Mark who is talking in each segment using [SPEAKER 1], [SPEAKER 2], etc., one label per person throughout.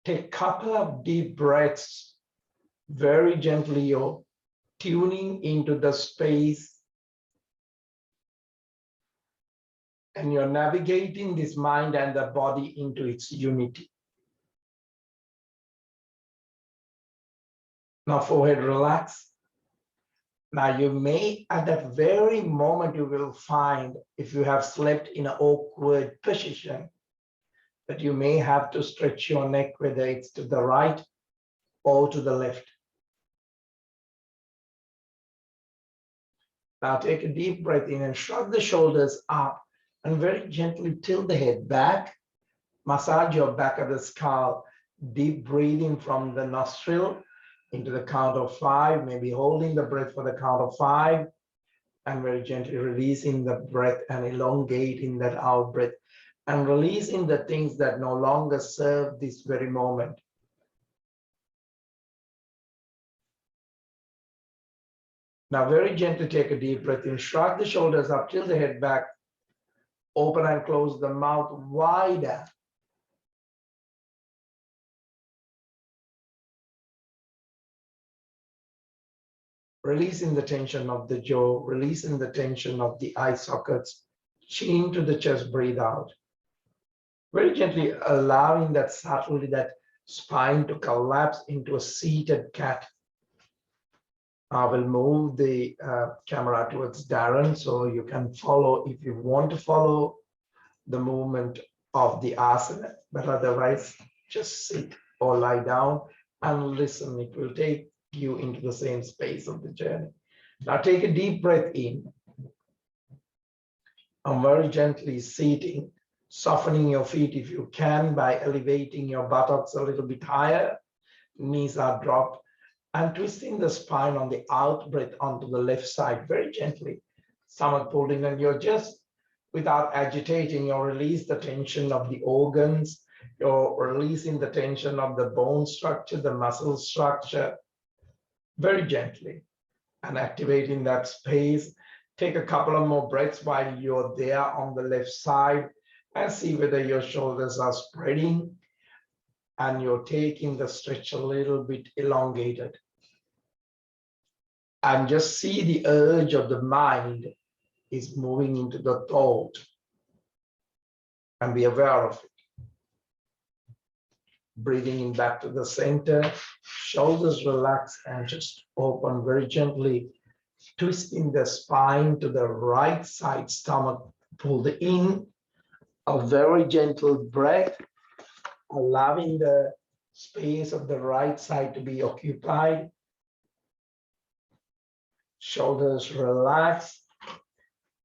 [SPEAKER 1] take a couple of deep breaths. Very gently, you're tuning into the space. And you're navigating this mind and the body into its unity. Now, forehead relax. Now, you may, at that very moment, you will find, if you have slept in an awkward position, that you may have to stretch your neck, whether it's to the right or to the left. Now, take a deep breath in and shrug the shoulders up and very gently tilt the head back. Massage your back of the skull. Deep breathing from the nostril into the count of 5, maybe holding the breath for the count of 5, and very gently releasing the breath and elongating that out breath and releasing the things that no longer serve this very moment. Now, very gently take a deep breath in, shrug the shoulders up, tilt the head back, open and close the mouth wider. Releasing the tension of the jaw, releasing the tension of the eye sockets, chin to the chest, breathe out. Very gently allowing that subtly, that spine to collapse into a seated cat. I will move the camera towards Darren so you can follow if you want to follow the movement of the asana, but otherwise just sit or lie down and listen. It will take you into the same space of the journey. Now take a deep breath in. I'm very gently seating, softening your feet if you can by elevating your buttocks a little bit higher. Knees are dropped, and twisting the spine on the out breath onto the left side very gently. Stomach pulled in, and you're just, without agitating, you'll release the tension of the organs. You're releasing the tension of the bone structure, the muscle structure, very gently, and activating that space. Take a couple of more breaths while you're there on the left side and see whether your shoulders are spreading and you're taking the stretch a little bit elongated. And just see the urge of the mind is moving into the thought, and be aware of it. Breathing in back to the center, shoulders relax and just open very gently, twisting the spine to the right side, stomach pulled in, a very gentle breath, allowing the space of the right side to be occupied. Shoulders relax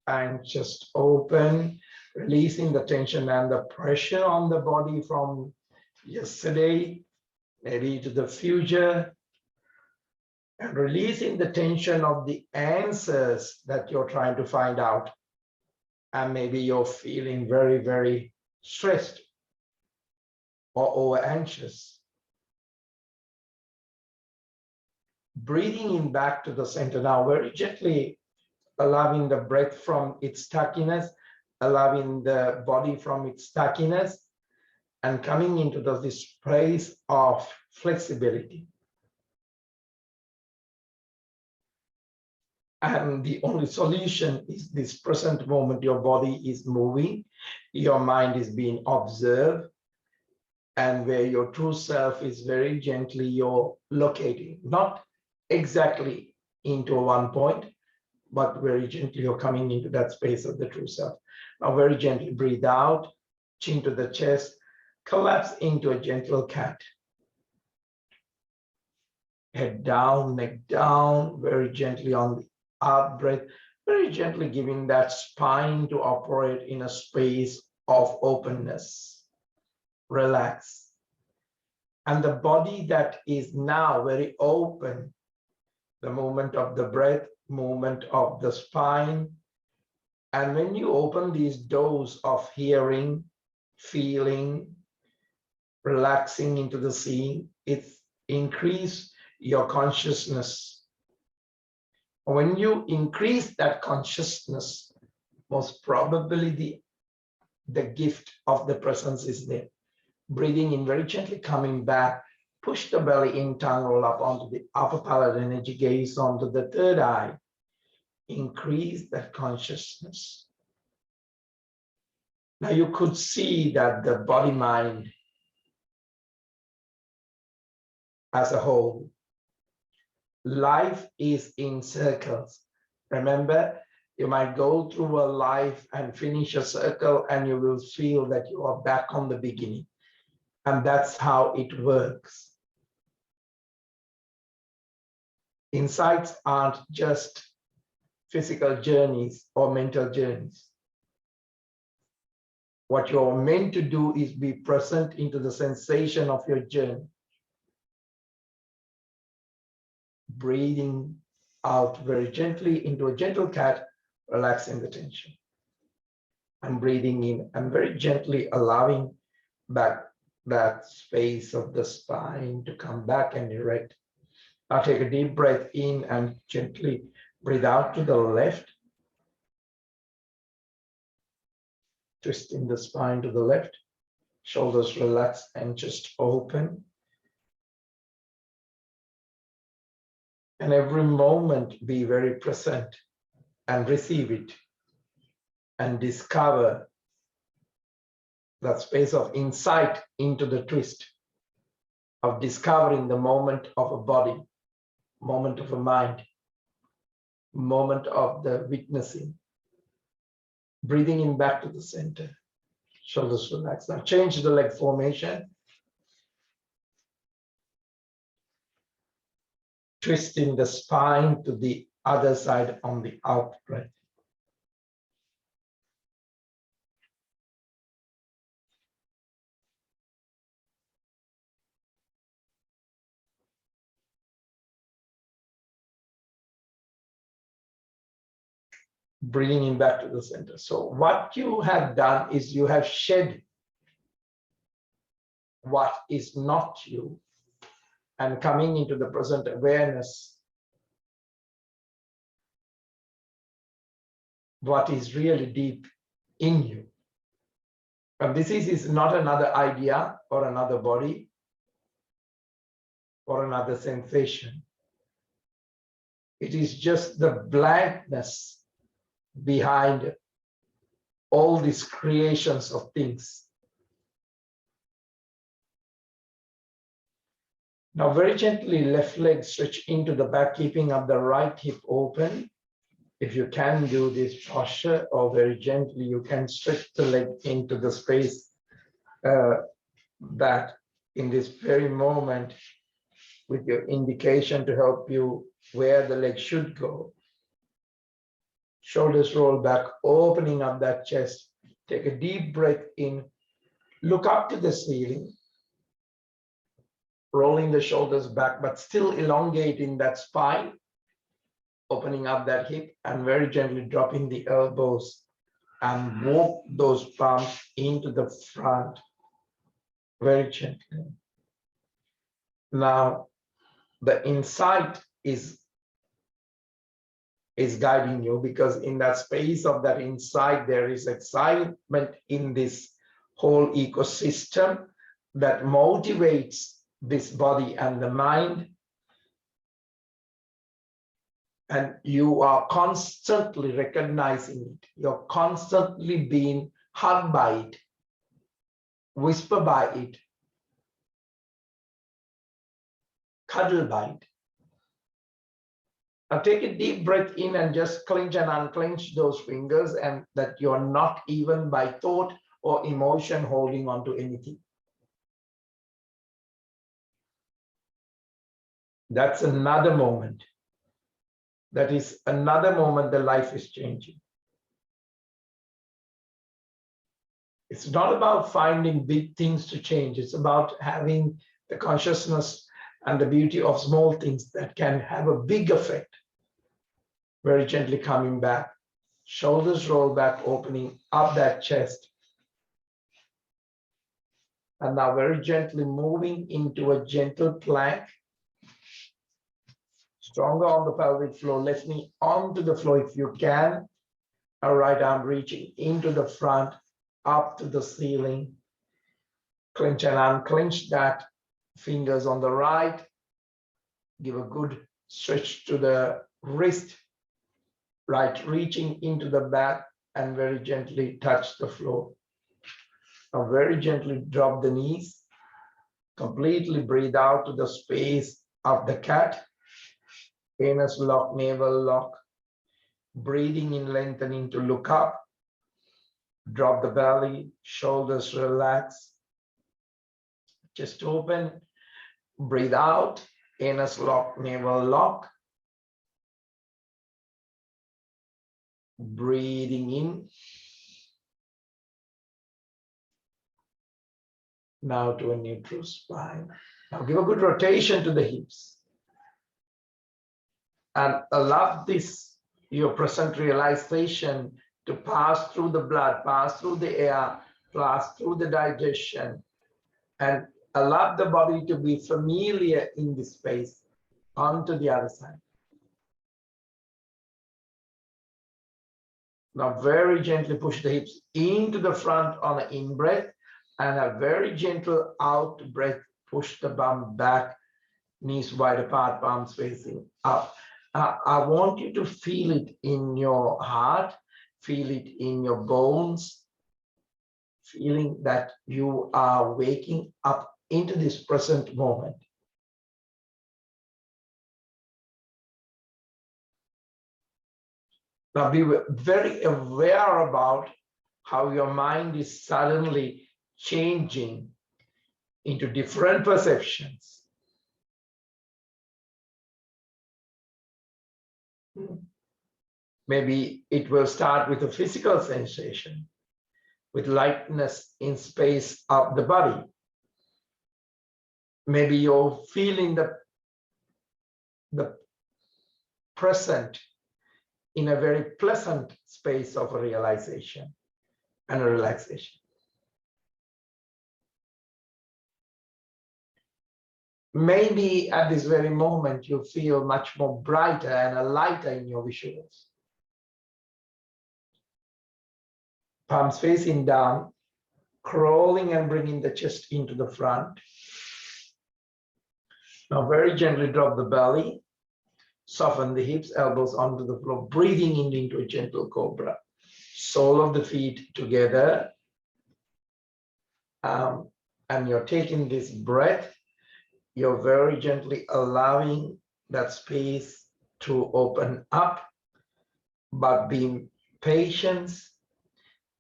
[SPEAKER 1] and just open, releasing the tension and the pressure on the body from yesterday, maybe to the future, and releasing the tension of the answers that you're trying to find out. And maybe you're feeling very, very stressed or over anxious. Breathing in back to the center now, very gently allowing the breath from its stackiness, allowing the body from its stackiness, and coming into this place of flexibility. And the only solution is this present moment. Your body is moving, your mind is being observed, and where your true self is very gently you're locating, not exactly into one point, but very gently you're coming into that space of the true self. Now very gently breathe out, chin to the chest, collapse into a gentle cat. Head down, neck down, very gently on the out breath, very gently giving that spine to operate in a space of openness. Relax. And the body that is now very open, the movement of the breath, movement of the spine. And when you open these doors of hearing, feeling, relaxing into the seeing, it's increase your consciousness. When you increase that Breathing in very gently, coming back. Push the belly in, tongue roll up onto the upper palate, energy gaze onto the third eye. Increase that consciousness. Now you could see that the body-mind as a whole, life is in circles. Remember, you might go through a life and finish a circle and you will feel that you are back on the beginning. And that's how it works. Insights aren't just physical journeys or mental journeys. What you're meant to do is be present into the sensation of your journey. Breathing out very gently into a gentle cat, relaxing the tension. And breathing in and very gently allowing back that space of the spine to come back and erect. Now take a deep breath in and gently breathe out to the left. Twisting the spine to the left, shoulders relax and just open. And every moment be very present and receive it and discover that space of insight into the twist of discovering the moment of a body, moment of a mind, moment of the witnessing. Breathing in back to the center, shoulders relax. Now change the leg formation. Twisting the spine to the other side on the out breath. Breathing in back to the center. So what you have done is you have shed what is not you and coming into the present awareness, what is really deep in you. And this is not another idea or another body or another sensation. It is just the blankness behind all these creations of things. Now very gently left leg stretch into the back, keeping up the right hip open. If you can do this posture, or very gently you can stretch the leg into the space that in this very moment with your indication to help you where the leg should go. Shoulders roll back, opening up that chest. Take a deep breath in. Look up to the ceiling. Rolling the shoulders back, but still elongating that spine. Opening up that hip and very gently dropping the elbows and walk those palms into the front. Very gently. Now, the insight is guiding you, because in that space of that insight, there is excitement in this whole ecosystem that motivates this body and the mind. And you are constantly recognizing it. You're constantly being hugged by it, whispered by it, cuddled by it. Now take a deep breath in and just clench and unclench those fingers, and that you're not even by thought or emotion holding on to anything. That's another moment. That is another moment the life is changing. It's not about finding big things to change. It's about having the consciousness and the beauty of small things that can have a big effect. Very gently coming back. Shoulders roll back, opening up that chest. And now very gently moving into a gentle plank. Stronger on the pelvic floor, left knee onto the floor if you can. Our right arm reaching into the front, up to the ceiling. Clench and unclench that. Fingers on the right. Give a good stretch to the wrist. Right, reaching into the back and very gently touch the floor. Now very gently drop the knees. Completely breathe out to the space of the cat. Anus lock, navel lock. Breathing in, lengthening to look up. Drop the belly, shoulders relax. Chest open. Breathe out. Anus lock, navel lock. Breathing in. Now to a neutral spine. Now give a good rotation to the hips. And allow this, your present realization, to pass through the blood, pass through the air, pass through the digestion, and allow the body to be familiar in this space onto the other side. Now very gently push the hips into the front on an in-breath, and a very gentle out breath. Push the bum back, knees wide apart, palms facing up. I want you to feel it in your heart, feel it in your bones, feeling that you are waking up into this present moment. Now be very aware about how your mind is suddenly changing into different perceptions. Maybe it will start with a physical sensation, with lightness in space of the body. Maybe you're feeling the present in a very pleasant space of a realization and a relaxation. Maybe at this very moment you feel much more brighter and lighter in your visuals. Palms facing down, crawling and bringing the chest into the front. Now very gently drop the belly, soften the hips, elbows onto the floor, breathing into a gentle cobra. Sole of the feet together. And you're taking this breath, you're very gently allowing that space to open up, but being patient,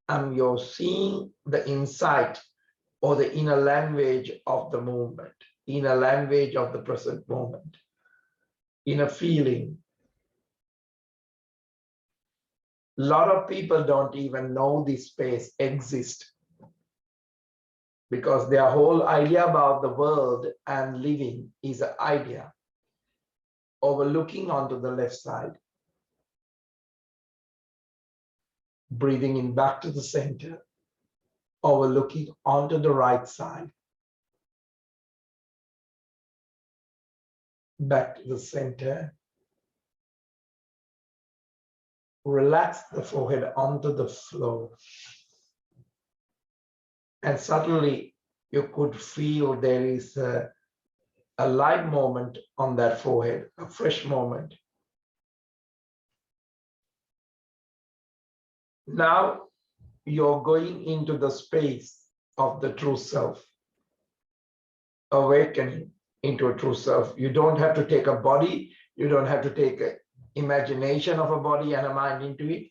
[SPEAKER 1] and you're seeing the insight or the inner language of the movement, inner language of the present moment, inner feeling. A lot of people don't even know this space exists, because their whole idea about the world and living is an idea, overlooking onto the left side. Breathing in back to the center, overlooking onto the right side. Back to the center. Relax the forehead onto the floor. And suddenly you could feel there is a light moment on that forehead, a fresh moment. Now you're going into the space of the true self, awakening into a true self. You don't have to take a body, you don't have to take an imagination of a body and a mind into it.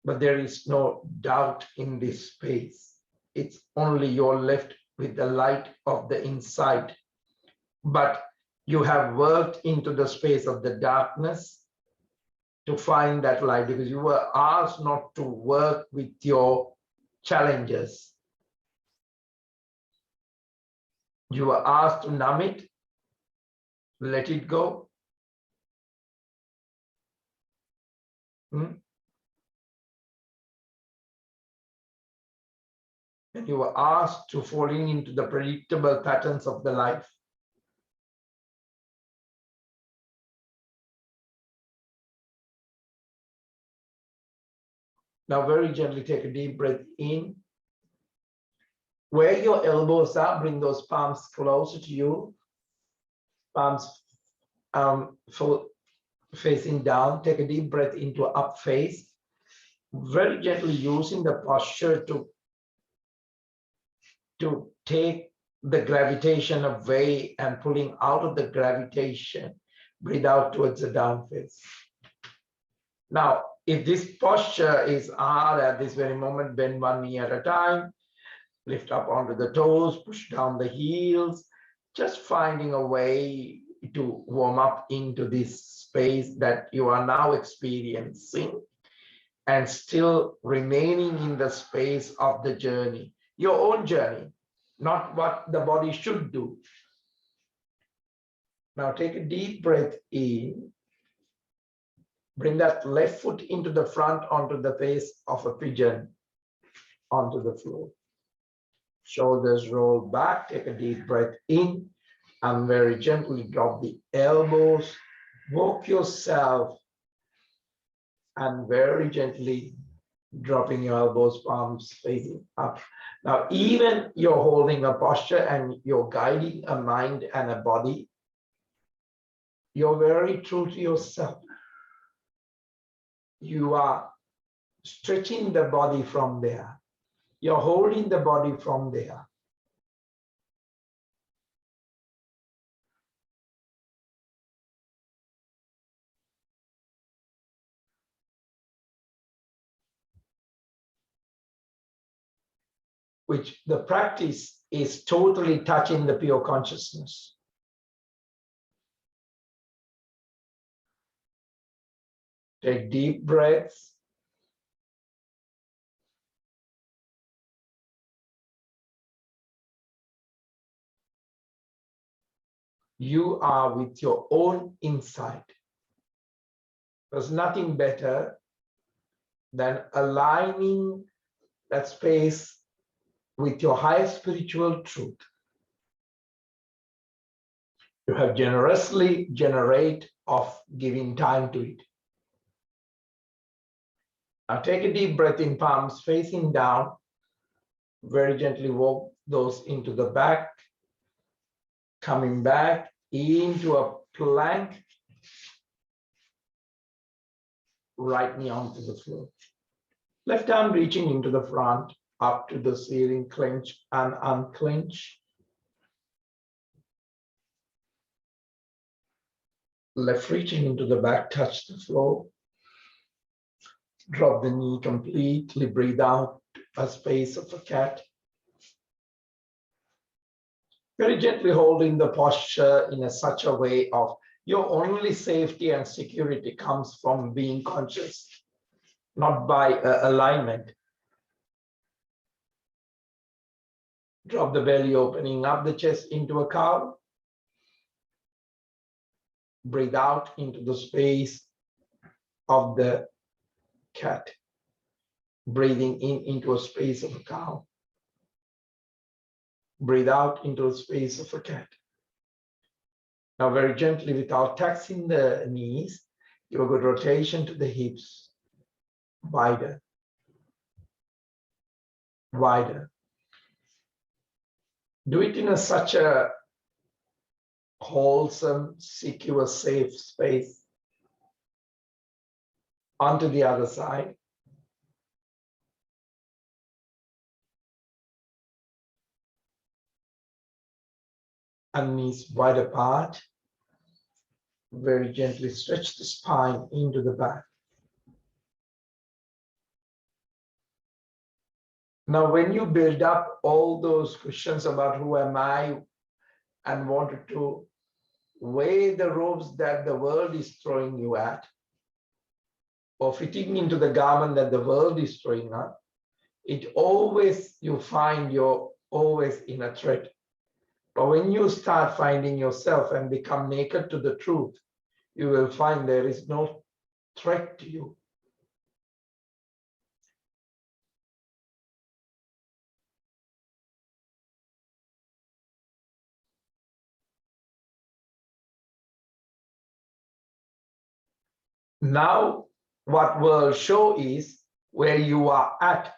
[SPEAKER 1] But there is no doubt in this space. It's only you're left with the light of the insight. But you have worked into the space of the darkness to find that light, because you were asked not to work with your challenges. You were asked to numb it, let it go. And you were asked to falling into the predictable patterns of the life. Now very gently take a deep breath in. Where your elbows are, bring those palms closer to you. Palms facing down. Take a deep breath into up face. Very gently using the posture to take the gravitation away and pulling out of the gravitation. Breathe out towards the down face. Now, if this posture is hard at this very moment, bend one knee at a time, lift up onto the toes, push down the heels, just finding a way to warm up into this space that you are now experiencing and still remaining in the space of the journey, your own journey, not what the body should do. Now take a deep breath in. Bring that left foot into the front onto the face of a pigeon onto the floor. Shoulders roll back, take a deep breath in and very gently drop the elbows. Walk yourself and very gently dropping your elbows, palms facing up. Now, even you're holding a posture and you're guiding a mind and a body, you're very true to yourself. You are stretching the body from there. You're holding the body from there. Which the practice is totally touching the pure consciousness. Take deep breaths. You are with your own insight. There's nothing better than aligning that space with your highest spiritual truth. You have generously generate of giving time to it. Now take a deep breath in, palms facing down. Very gently walk those into the back. Coming back into a plank. Right knee onto the floor. Left arm reaching into the front, up to the ceiling, clench and unclench. Left reaching into the back, touch the floor. Drop the knee completely, breathe out a space of a cat. Very gently holding the posture in such a way of your only safety and security comes from being conscious, not by alignment. Drop the belly, opening up the chest into a cow. Breathe out into the space of the cat. Breathing in into a space of a cow. Breathe out into a space of a cat. Now very gently, without taxing the knees, give a good rotation to the hips. Wider. Wider. Do it in such a wholesome, secure, safe space. Onto the other side. And knees wide apart. Very gently stretch the spine into the back. Now, when you build up all those questions about who am I and wanted to weigh the ropes that the world is throwing you at, or fitting into the garment that the world is throwing at, it always, you find you're always in a threat. But when you start finding yourself and become naked to the truth, you will find there is no threat to you. Now, what world show is where you are at.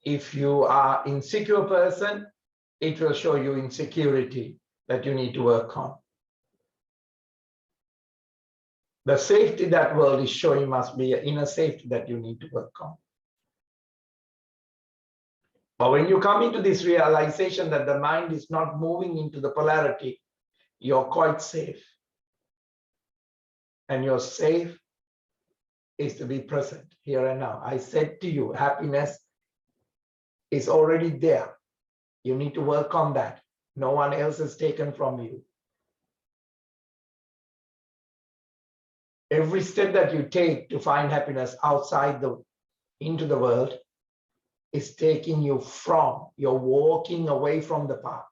[SPEAKER 1] If you are an insecure person, it will show you insecurity that you need to work on. The safety that world is showing must be an inner safety that you need to work on. But when you come into this realization that the mind is not moving into the polarity, you're quite safe. And you're safe is to be present here and now. I said to you, happiness is already there. You need to work on that. No one else is taken from you. Every step that you take to find happiness outside into the world is taking you from, you're walking away from the path.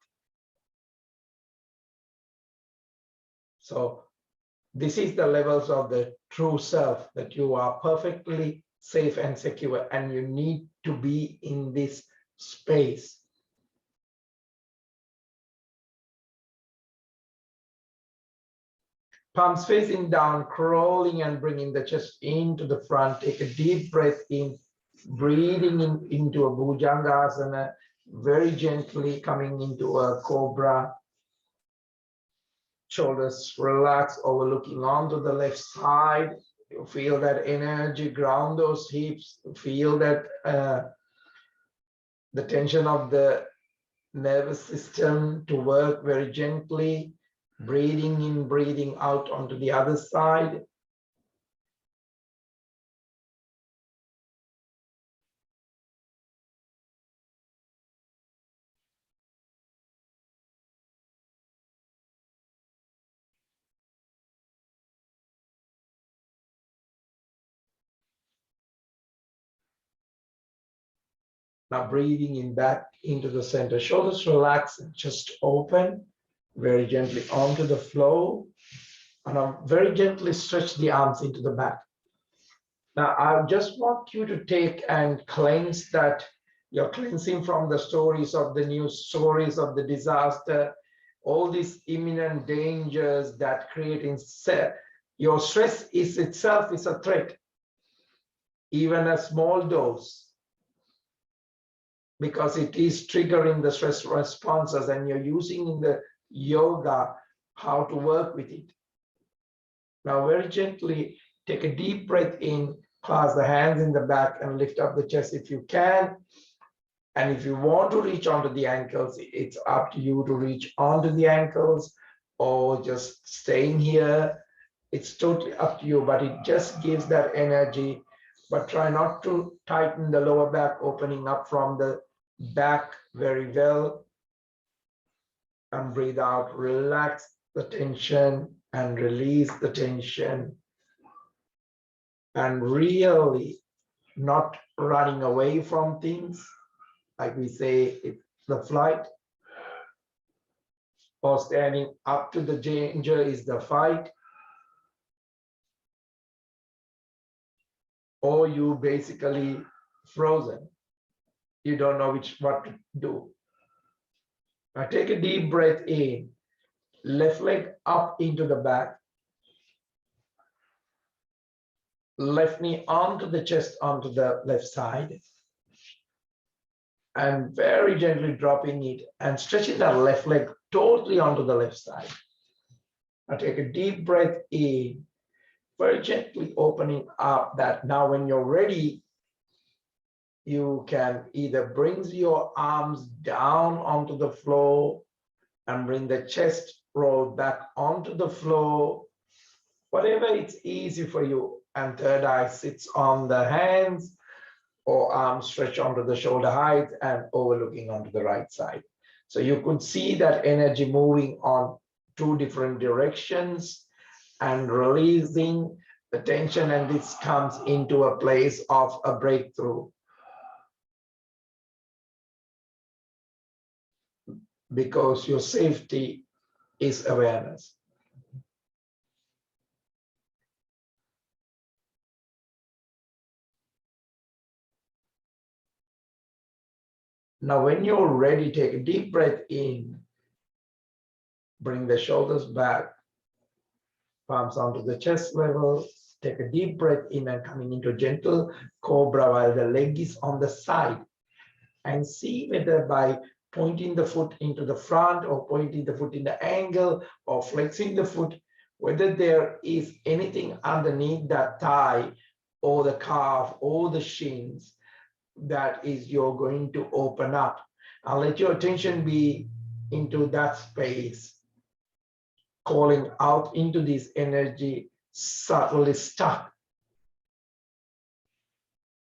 [SPEAKER 1] So this is the levels of the true self, that you are perfectly safe and secure, and you need to be in this space. Palms facing down, crawling and bringing the chest into the front. Take a deep breath in, breathing into a Bhujangasana, very gently coming into a cobra. Shoulders relax, overlooking onto the left side. You feel that energy, ground those hips, feel that the tension of the nervous system to work very gently. Breathing in, breathing out onto the other side. Now breathing in back into the center. Shoulders relax and just open very gently onto the floor. And I'll very gently stretch the arms into the back. Now, I just want you to take and cleanse that. You're cleansing from the stories of the news, stories of the disaster, all these imminent dangers that create your stress is itself is a threat, even a small dose, because it is triggering the stress responses, and you're using in the yoga how to work with it. Now, very gently, take a deep breath in, clasp the hands in the back and lift up the chest if you can. And if you want to reach onto the ankles, it's up to you to reach onto the ankles or just staying here. It's totally up to you, but it just gives that energy. But try not to tighten the lower back, opening up from the back very well. And breathe out, relax the tension and release the tension. And really not running away from things. Like we say, it's the flight. Or standing up to the danger is the fight. Or you basically frozen. You don't know what to do. Now take a deep breath in. Left leg up into the back. Left knee onto the chest, onto the left side. And very gently dropping it and stretching that left leg totally onto the left side. Now take a deep breath in, very gently opening up that. Now when you're ready, you can either bring your arms down onto the floor and bring the chest roll back onto the floor, whatever it's easy for you. And third eye sits on the hands or arms stretch onto the shoulder height and overlooking onto the right side. So you could see that energy moving on two different directions and releasing the tension, and this comes into a place of a breakthrough. Because your safety is awareness. Now, when you're ready, take a deep breath in. Bring the shoulders back, palms onto the chest level. Take a deep breath in and coming into a gentle cobra while the leg is on the side. And see whether by pointing the foot into the front or pointing the foot in the angle or flexing the foot, whether there is anything underneath that thigh or the calf or the shins that is you're going to open up. And let your attention be into that space, calling out into this energy subtly stuck,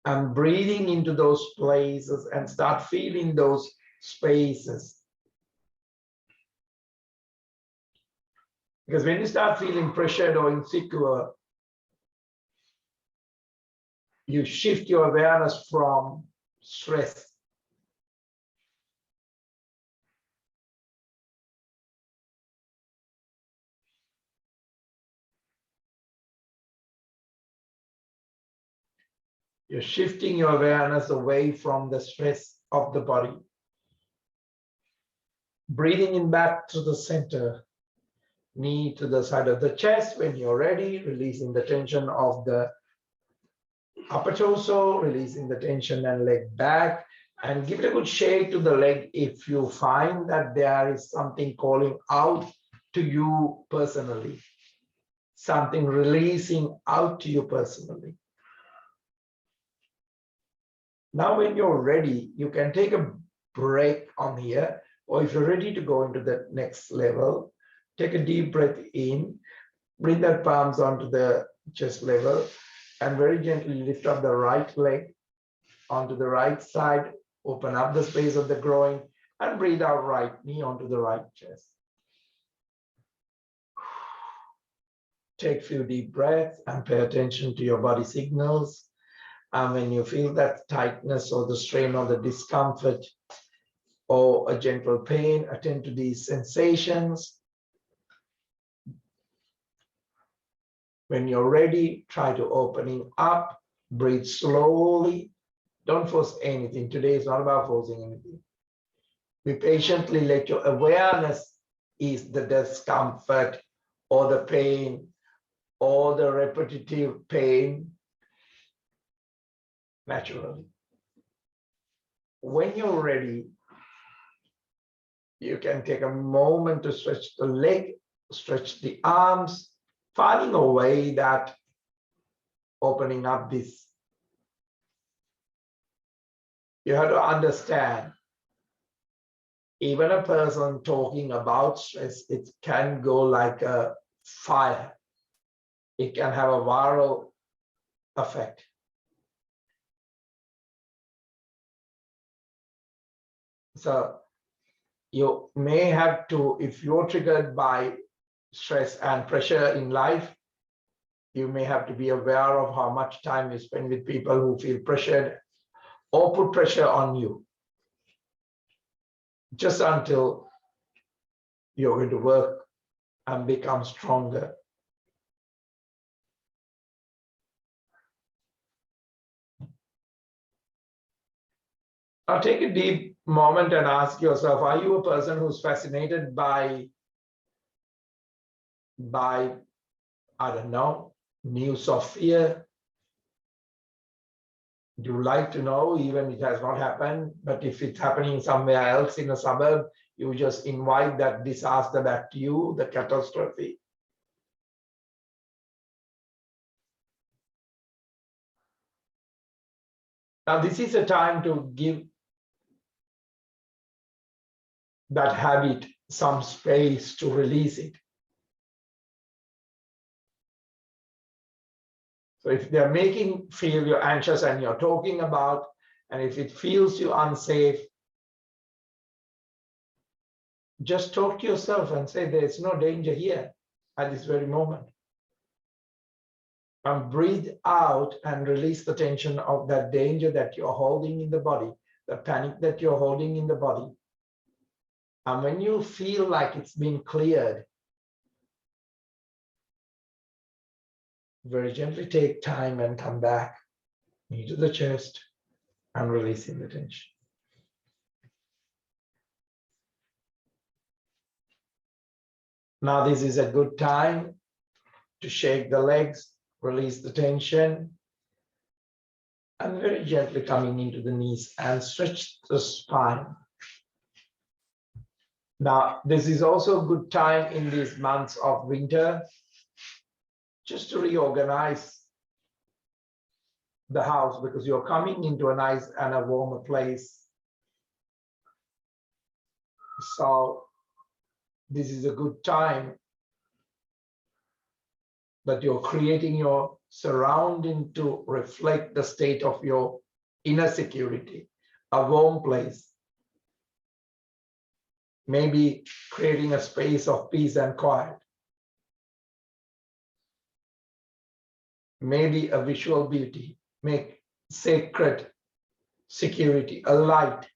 [SPEAKER 1] and breathing into those places and start feeling those spaces. Because when you start feeling pressured or insecure, you shift your awareness from stress. You're shifting your awareness away from the stress of the body. Breathing in back to the center, knee to the side of the chest. When you're ready, releasing the tension of the upper torso, releasing the tension and leg back, and give it a good shake to the leg if you find that there is something calling out to you personally, something releasing out to you personally. Now, when you're ready, you can take a break on here, or if you're ready to go into the next level, take a deep breath in, bring that palms onto the chest level, and very gently lift up the right leg onto the right side, open up the space of the groin, and breathe out right knee onto the right chest. Take a few deep breaths and pay attention to your body signals. And when you feel that tightness or the strain or the discomfort or a gentle pain, attend to these sensations. When you're ready, try to opening up, breathe slowly. Don't force anything. Today is not about forcing anything. We patiently let your awareness is the discomfort or the pain or the repetitive pain naturally. When you're ready, you can take a moment to stretch the leg, stretch the arms, finding a way that opening up this. You have to understand, even a person talking about stress, it can go like a fire. It can have a viral effect. So you may have to, if you're triggered by stress and pressure in life, you may have to be aware of how much time you spend with people who feel pressured or put pressure on you, just until you're going to work and become stronger. Now take a deep moment and ask yourself, are you a person who's fascinated by, I don't know, news of fear? Do you like to know, even it has not happened, but if it's happening somewhere else in a suburb, you just invite that disaster back to you, the catastrophe? Now, this is a time to give that habit some space to release it. So if they're making feel you anxious and you're talking about, and if it feels you unsafe, just talk to yourself and say there's no danger here at this very moment. And breathe out and release the tension of that danger that you're holding in the body, the panic that you're holding in the body. And when you feel like it's been cleared, very gently take time and come back, knee to the chest, and releasing the tension. Now this is a good time to shake the legs, Release the tension. And very gently coming into the knees and stretch the spine. Now, this is also a good time in these months of winter just to reorganize the house, because you're coming into a nice and a warmer place. So this is a good time that you're creating your surrounding to reflect the state of your inner security, a warm place. Maybe creating a space of peace and quiet. Maybe a visual beauty, make sacred security, a light,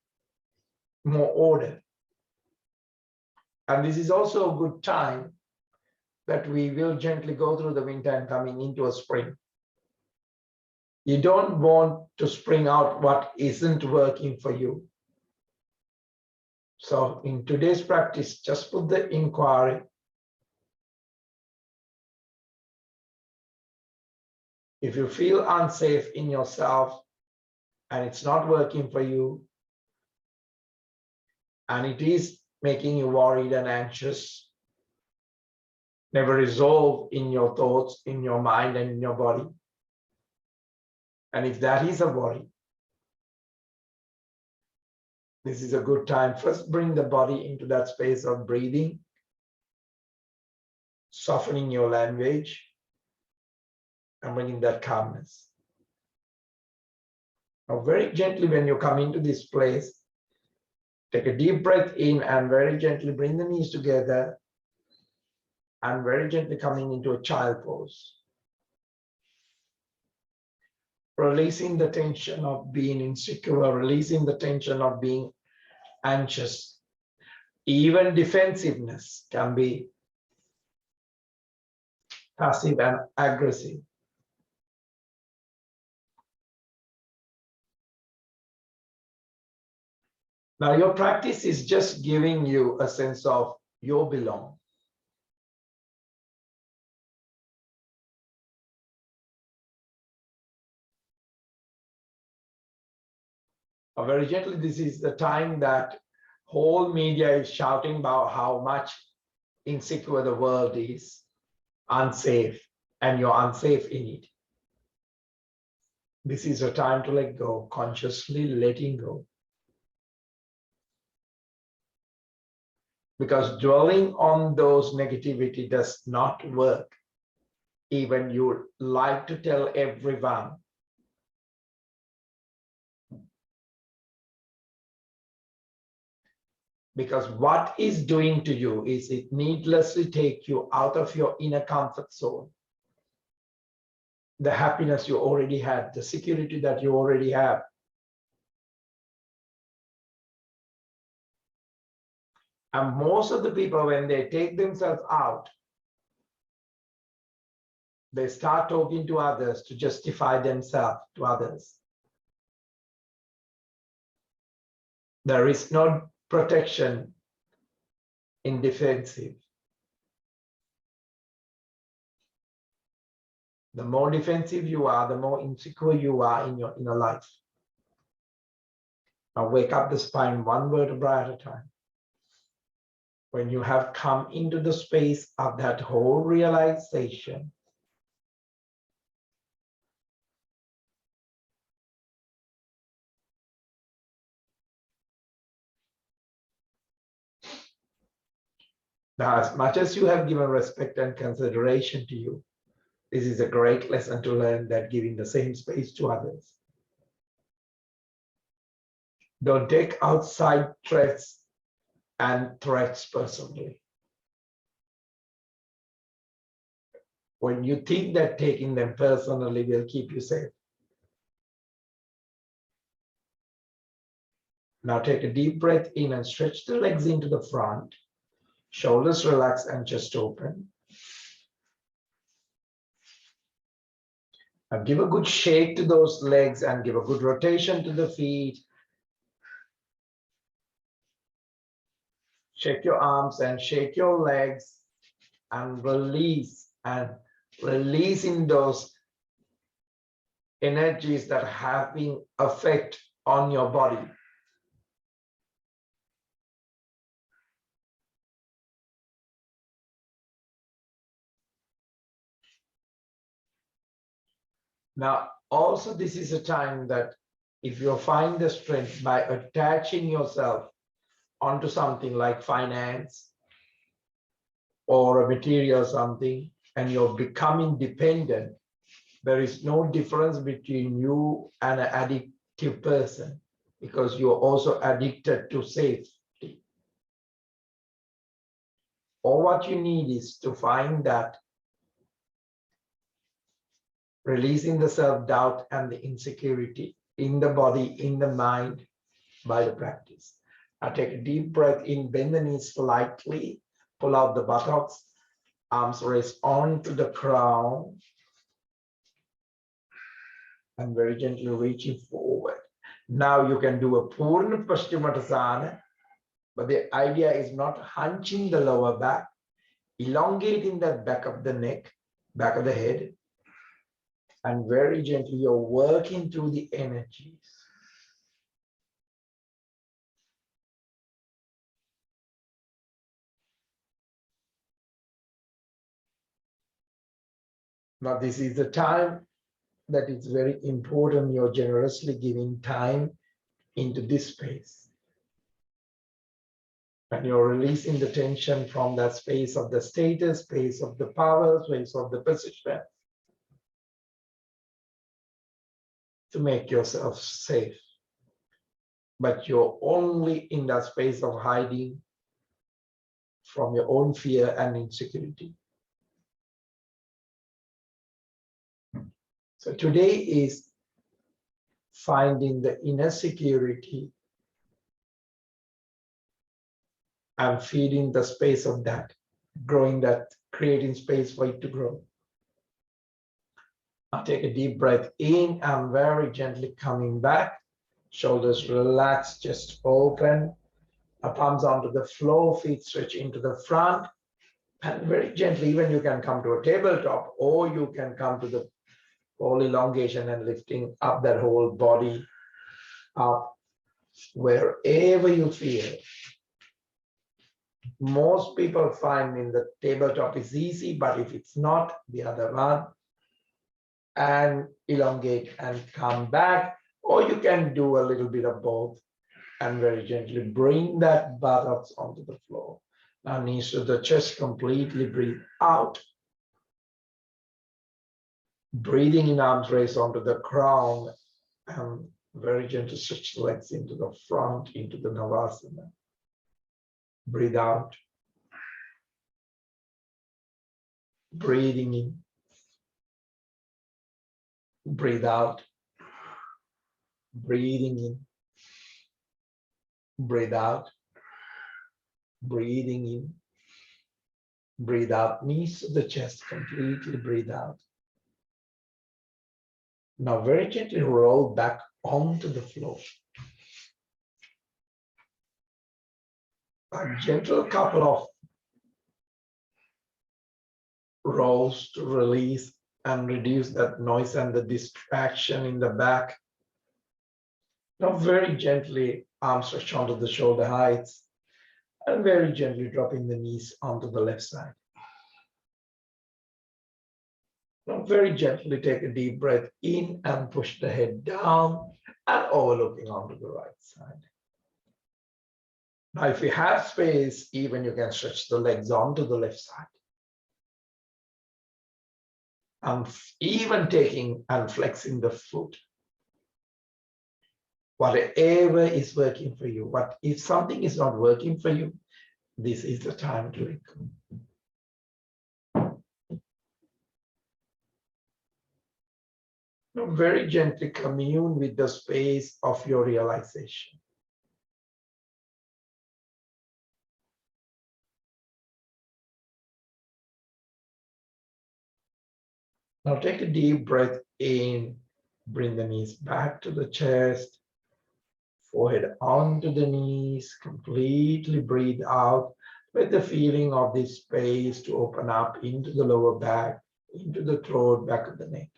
[SPEAKER 1] more order. And this is also a good time that we will gently go through the winter and coming into a spring. You don't want to spring out what isn't working for you. So in today's practice, just put the inquiry. If you feel unsafe in yourself and it's not working for you, and it is making you worried and anxious, never resolve in your thoughts, in your mind, and in your body. And if that is a worry, this is a good time. First, bring the body into that space of breathing, softening your language, and bringing that calmness. Now, very gently, when you come into this place, take a deep breath in and very gently bring the knees together and very gently coming into a child pose. Releasing the tension of being insecure, releasing the tension of being anxious. Even defensiveness can be passive and aggressive. Now, your practice is just giving you a sense of you belong. Very gently, this is the time that whole media is shouting about how much insecure the world is, unsafe, and you're unsafe in it. This is a time to let go, consciously letting go. Because dwelling on those negativity does not work. Even you like to tell everyone. Because what is doing to you is it needlessly take you out of your inner comfort zone. The happiness you already had, the security that you already have. And most of the people, when they take themselves out, they start talking to others to justify themselves to others. There is no protection in defensive. The more defensive you are, the more insecure you are in your inner life. Now wake up the spine one vertebra at a time. When you have come into the space of that whole realization, now, as much as you have given respect and consideration to you, this is a great lesson to learn, that giving the same space to others. Don't take outside threats and threats personally. When you think that taking them personally will keep you safe. Now take a deep breath in and stretch the legs into the front. Shoulders relax and chest open. Now give a good shake to those legs and give a good rotation to the feet. Shake your arms and shake your legs and release. And releasing those energies that have been effect on your body. Now, also this is a time that if you find the strength by attaching yourself onto something like finance or a material something, and you're becoming dependent, there is no difference between you and an addictive person, because you're also addicted to safety. All what you need is to find that releasing the self-doubt and the insecurity in the body, in the mind, by the practice. Now take a deep breath in, bend the knees slightly, pull out the buttocks, arms raised onto the crown, and very gently reaching forward. Now you can do a Purna Paschimottanasana, but the idea is not hunching the lower back, elongating the back of the neck, back of the head, and very gently you're working through the energies. Now this is the time that it's very important you're generously giving time into this space. And you're releasing the tension from that space of the status, space of the power, space of the position, to make yourself safe. But you're only in that space of hiding from your own fear and insecurity. So today is finding the inner security and feeding the space of that, growing that, creating space for it to grow. Now take a deep breath in and very gently coming back. Shoulders relaxed, chest open, palms onto the floor, feet stretch into the front. And very gently, even you can come to a tabletop, or you can come to the whole elongation and lifting up that whole body up, wherever you feel. Most people find in the tabletop is easy, but if it's not, the other one, and elongate and come back, or you can do a little bit of both and very gently bring that buttocks onto the floor. Now knees to the chest, completely breathe out. Breathing in, arms raised onto the crown, and very gently stretch the legs into the front, into the Navasana. Breathe out. Breathing in. Breathe out. Breathing in. Breathe out. Breathing in. Breathe out. Knees to the chest, completely breathe out. Now very gently roll back onto the floor. A gentle couple of rolls to release and reduce that noise and the distraction in the back. Now very gently, arms stretch onto the shoulder heights, and very gently dropping the knees onto the left side. Now very gently take a deep breath in and push the head down and overlooking onto the right side. Now if you have space, even you can stretch the legs onto the left side. And even taking and flexing the foot. Whatever is working for you. But if something is not working for you, this is the time to let go. Now very gently commune with the space of your realization. Now take a deep breath in, bring the knees back to the chest, forehead onto the knees, completely breathe out with the feeling of this space to open up into the lower back, into the throat, back of the neck.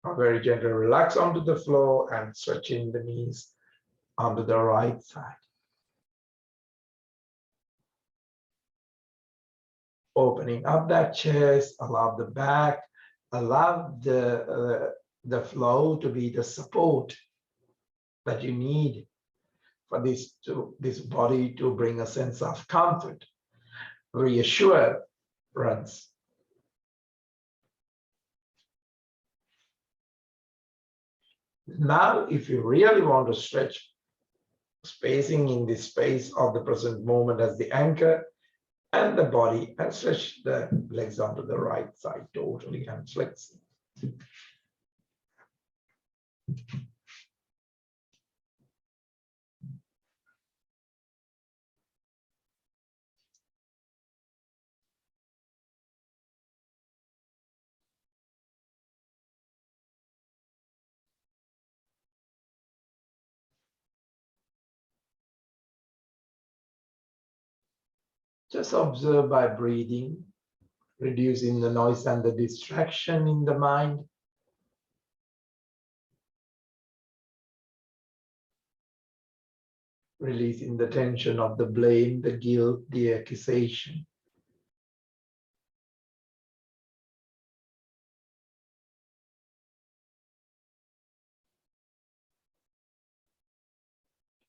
[SPEAKER 1] Very gently relax onto the floor and stretching the knees onto the right side. Opening up that chest, allow the back, allow the flow to be the support that you need for this body to bring a sense of comfort, reassurance. Now, if you really want to stretch, spacing in the space of the present moment as the anchor, and the body, and stretch the legs onto the right side totally and flex. Just observe by breathing, reducing the noise and the distraction in the mind. Releasing the tension of the blame, the guilt, the accusation.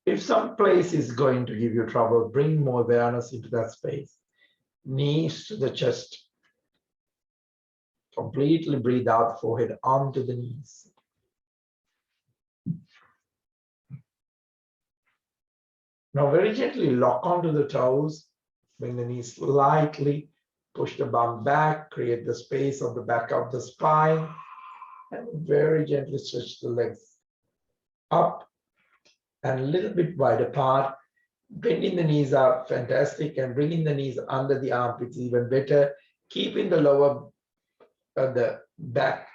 [SPEAKER 1] If some place is going to give you trouble, bring more awareness into that space. Knees to the chest. Completely breathe out, forehead onto the knees. Now very gently lock onto the toes. Bring the knees slightly. Push the bum back. Create the space of the back of the spine. And very gently stretch the legs up and a little bit wide apart. Bending the knees are fantastic, and bringing the knees under the armpits even better. Keeping the lower, the back,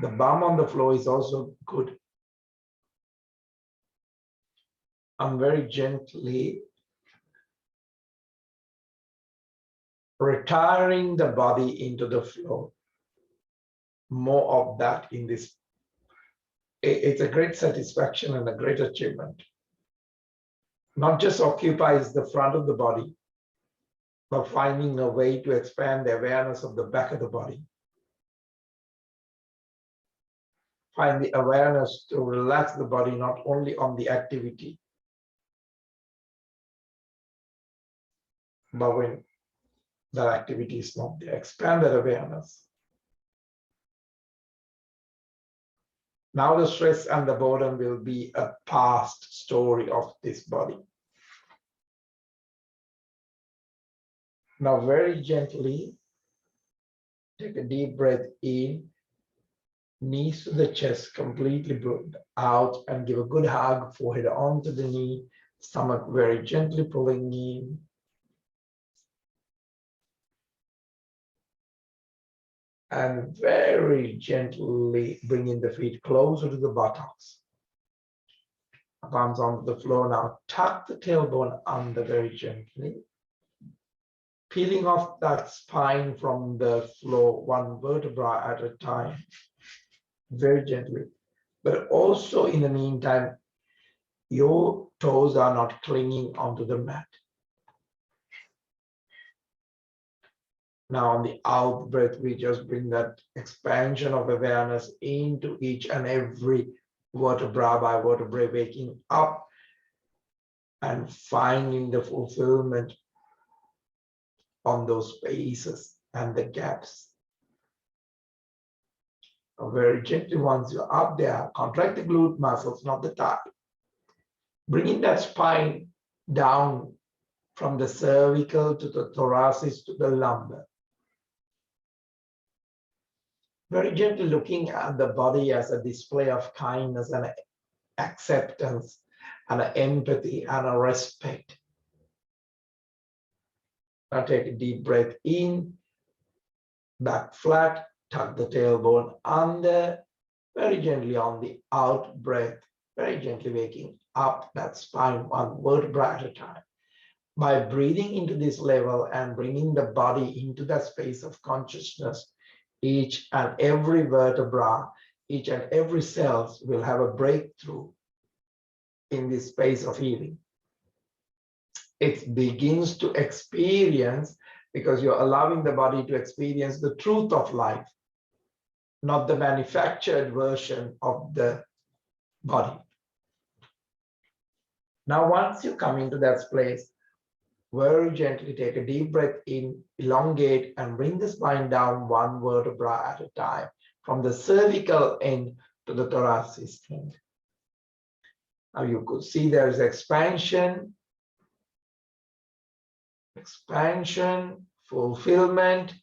[SPEAKER 1] the bum on the floor is also good. I'm very gently retiring the body into the floor. More of that in this. It's a great satisfaction and a great achievement. Not just occupies the front of the body, but finding a way to expand the awareness of the back of the body. Find the awareness to relax the body, not only on the activity, but when that activity is not there. Expand that awareness. Now the stress and the boredom will be a past story of this body. Now very gently, take a deep breath in, knees to the chest, completely breathe out, and give a good hug, forehead onto the knee, stomach very gently pulling in. And very gently bringing the feet closer to the buttocks. Palms onto the floor now. Tuck the tailbone under very gently. Peeling off that spine from the floor, one vertebra at a time. Very gently. But also in the meantime, your toes are not clinging onto the mat. Now on the out breath, we just bring that expansion of awareness into each and every vertebra by vertebra, waking up and finding the fulfillment on those spaces and the gaps. Very gently, once you're up there, contract the glute muscles, not the thigh. Bringing that spine down from the cervical to the thoracic to the lumbar. Very gently looking at the body as a display of kindness and acceptance and empathy and a respect. Now take a deep breath in, back flat, tuck the tailbone under, very gently on the out breath, very gently waking up that spine one vertebra at a time. By breathing into this level and bringing the body into that space of consciousness, each and every vertebra each and every cell will have a breakthrough in this space of healing. It begins to experience, because you're allowing the body to experience the truth of life, not the manufactured version of the body. Now, once you come into that place, very gently take a deep breath in, elongate, and bring the spine down one vertebra at a time, from the cervical end to the thoracic end. Now you could see there is expansion, fulfillment,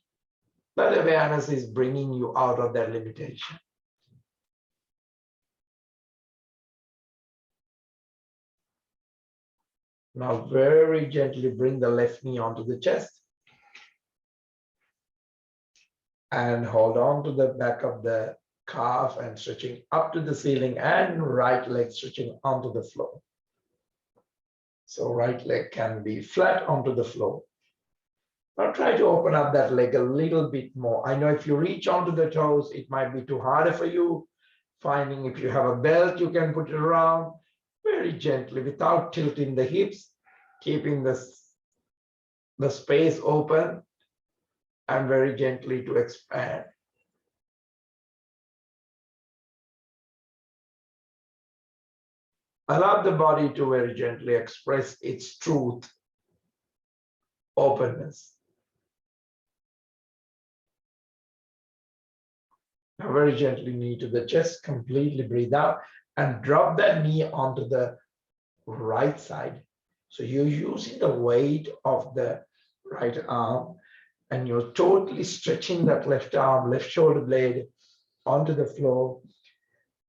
[SPEAKER 1] but awareness is bringing you out of that limitation. Now very gently bring the left knee onto the chest and hold on to the back of the calf and stretching up to the ceiling, and right leg stretching onto the floor. So right leg can be flat onto the floor. Now try to open up that leg a little bit more. I know if you reach onto the toes, it might be too hard for you. Finding if you have a belt, you can put it around very gently without tilting the hips, keeping the space open, and very gently to expand. Allow the body to very gently express its truth, openness. Now very gently knee to the chest, completely breathe out and drop that knee onto the right side. So you're using the weight of the right arm and you're totally stretching that left arm, left shoulder blade onto the floor,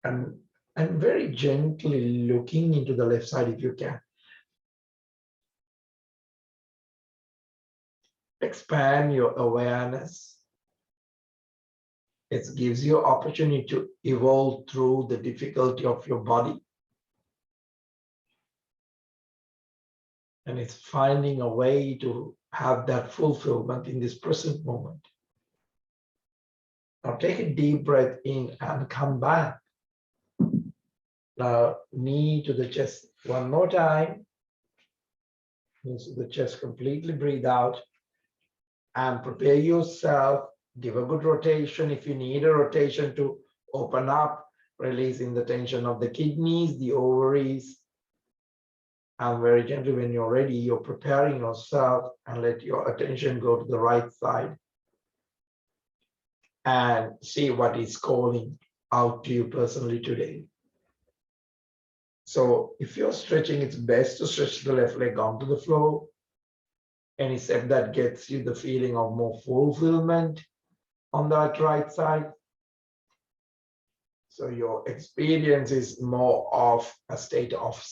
[SPEAKER 1] and very gently looking into the left side if you can. Expand your awareness. It gives you opportunity to evolve through the difficulty of your body. And it's finding a way to have that fulfillment in this present moment. Now take a deep breath in and come back. Now knee to the chest one more time. Knees to the chest, completely breathe out and prepare yourself. Give a good rotation if you need a rotation to open up, releasing the tension of the kidneys, the ovaries. And very gently, when you're ready, you're preparing yourself and let your attention go to the right side and see what is calling out to you personally today. So if you're stretching, it's best to stretch the left leg onto the floor. Any step that gets you the feeling of more fulfillment on that right side. So your experience is more of a state of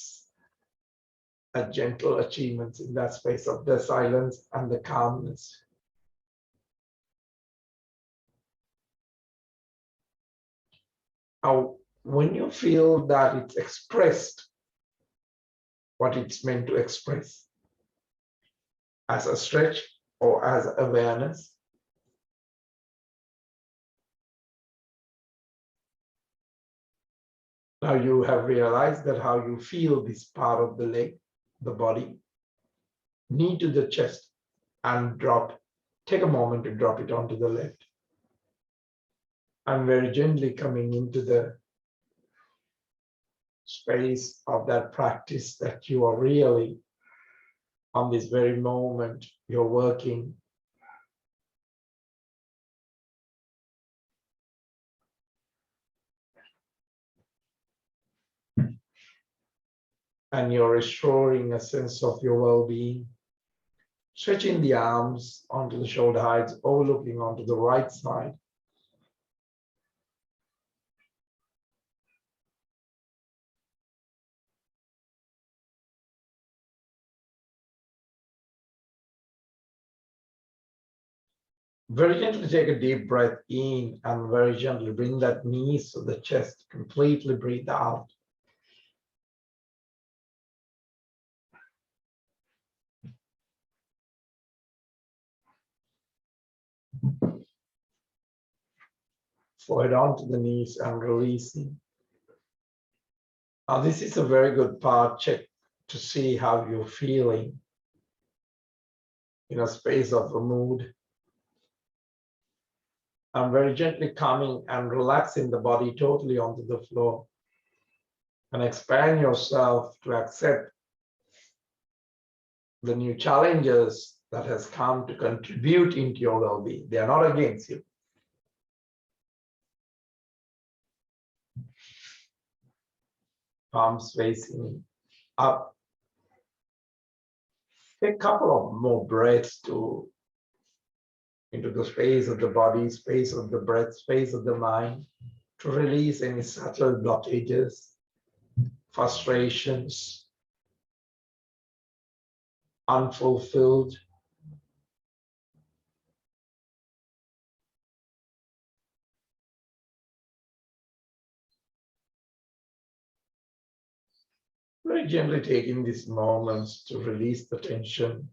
[SPEAKER 1] a gentle achievement in that space of the silence and the calmness. Now, when you feel that it's expressed what it's meant to express as a stretch or as awareness, now you have realized that how you feel this part of the leg, the body, knee to the chest, and drop. Take a moment to drop it onto the left. And very gently coming into the space of that practice that you are really on this very moment, you're working. And you're restoring a sense of your well-being. Stretching the arms onto the shoulder heights, overlooking onto the right side. Very gently take a deep breath in and very gently bring that knees to the chest, completely breathe out. Forehead onto the knees and releasing. Now this is a very good part. Check to see how you're feeling in a space of a mood. And very gently coming and relaxing the body totally onto the floor. And expand yourself to accept the new challenges that has come to contribute into your well-being. They are not against you. Palms facing up. Take a couple of more breaths into the space of the body, space of the breath, space of the mind, to release any subtle blockages, frustrations, unfulfilled. Very gently taking these moments to release the tension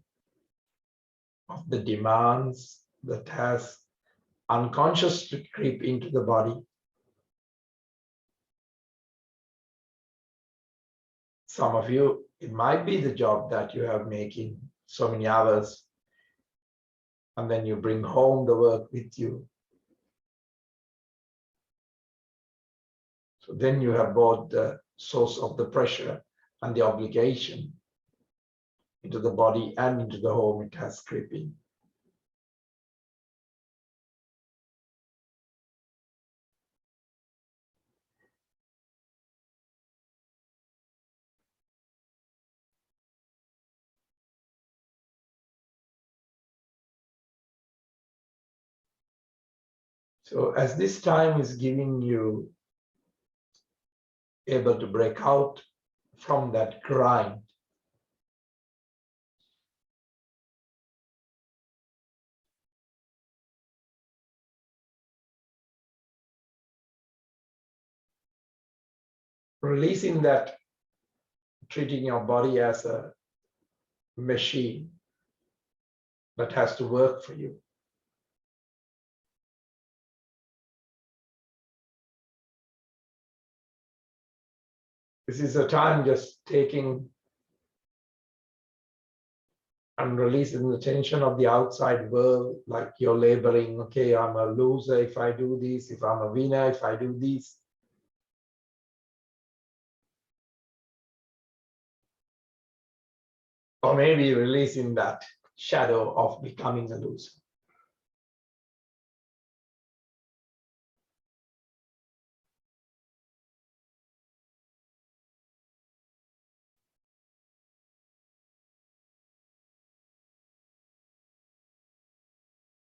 [SPEAKER 1] of the demands that has unconsciously creep into the body. Some of you, it might be the job that you have making so many hours, and then you bring home the work with you. So then you have brought the source of the pressure and the obligation into the body and into the home it has creeping. So as this time is giving you able to break out from that grind, releasing that, treating your body as a machine that has to work for you. This is a time just taking and releasing the tension of the outside world, like you're labeling, okay, I'm a loser if I do this, if I'm a winner if I do this. Or maybe releasing that shadow of becoming a loser.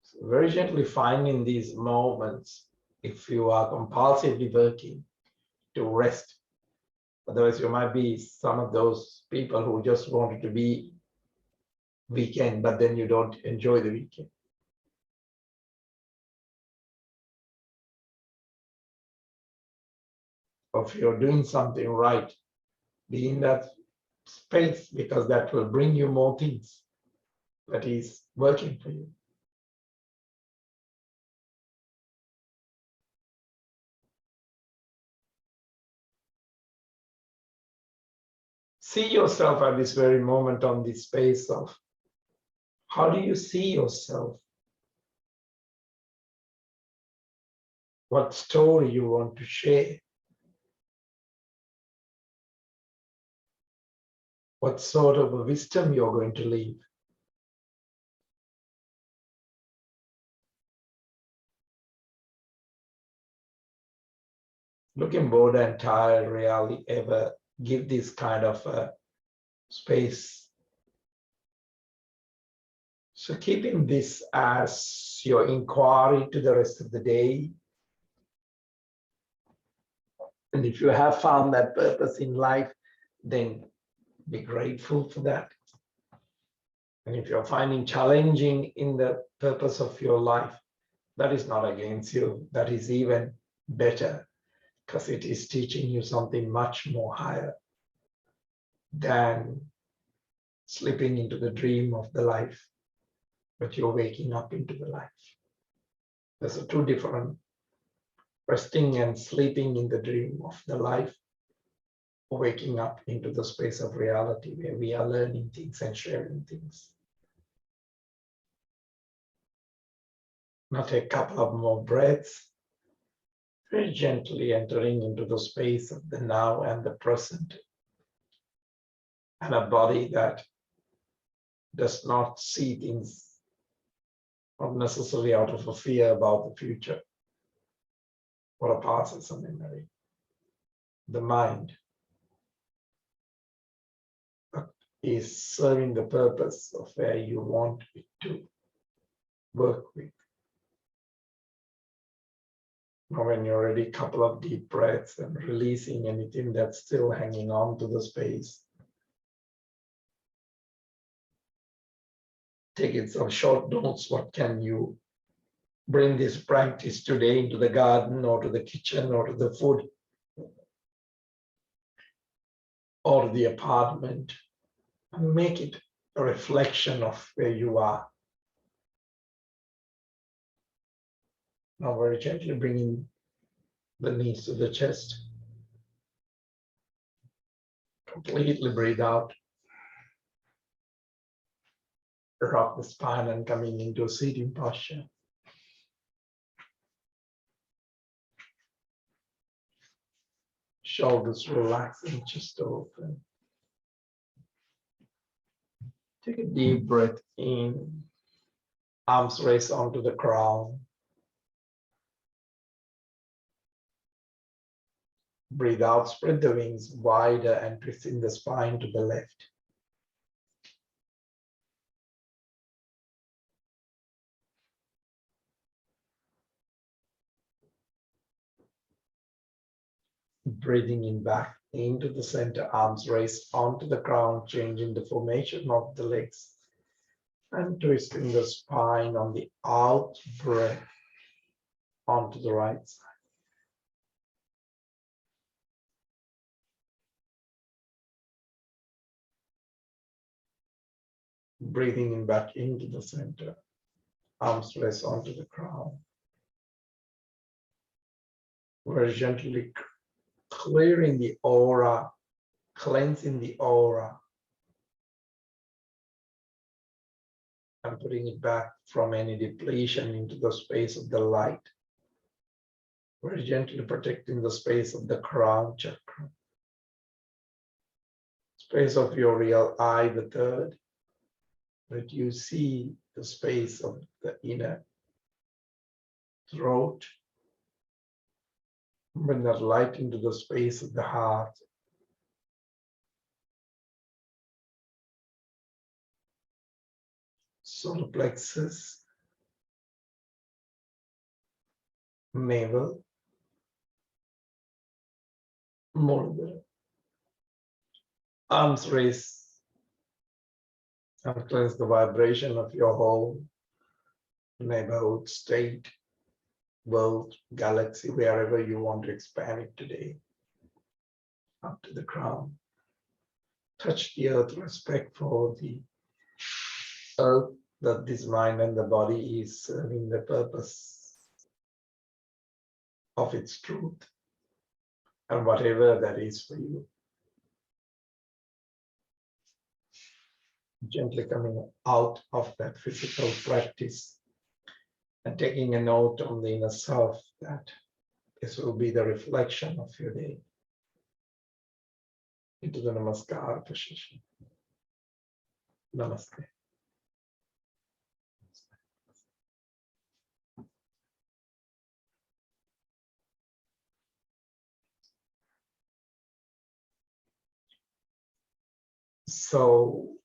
[SPEAKER 1] So very gently finding these moments, if you are compulsively working, to rest. Otherwise, you might be some of those people who just wanted to be weekend, but then you don't enjoy the weekend. Or if you're doing something right, be in that space, because that will bring you more things that is working for you. See yourself at this very moment on this space of how do you see yourself? What story you want to share? What sort of a wisdom you're going to leave? Looking bored and tired rarely ever give this kind of a space. So keeping this as your inquiry to the rest of the day. And if you have found that purpose in life, then be grateful for that. And if you're finding challenging in the purpose of your life, that is not against you. That is even better, because it is teaching you something much more higher than slipping into the dream of the life, but you're waking up into the life. There's two different resting and sleeping in the dream of the life, waking up into the space of reality where we are learning things and sharing things. Now take a couple of more breaths, very gently entering into the space of the now and the present, and a body that does not see things not necessarily out of a fear about the future or a past as a memory. The mind is serving the purpose of where you want it to work with. Now, when you're ready, a couple of deep breaths and releasing anything that's still hanging on to the space. Taking some short notes. What can you bring this practice today into the garden or to the kitchen or to the food or to the apartment, and make it a reflection of where you are. Now very gently bringing the knees to the chest. Completely breathe out. Rock the spine and coming into a seating posture. Shoulders relax and chest open. Take a deep breath in. Arms raised onto the crown. Breathe out, spread the wings wider and twisting the spine to the left. Breathing in back into the center, arms raised onto the ground, changing the formation of the legs and twisting the spine on the out breath onto the right side. Breathing in back into the center, arms raised onto the ground. Very gently clearing the aura, cleansing the aura, and putting it back from any depletion into the space of the light. Very gently protecting the space of the crown chakra, space of your real eye, the third, that you see the space of the inner throat. Bring that light into the space of the heart. Solar plexus, navel, Muladhara. Arms raised and cleanse the vibration of your whole neighborhood, state, world, galaxy, wherever you want to expand it today, up to the crown. Touch the earth, respect for the earth, that this mind and the body is serving the purpose of its truth, and whatever that is for you. Gently coming out of that physical practice and taking a note on the inner self that this will be the reflection of your day. Into the Namaskar position. Namaste. So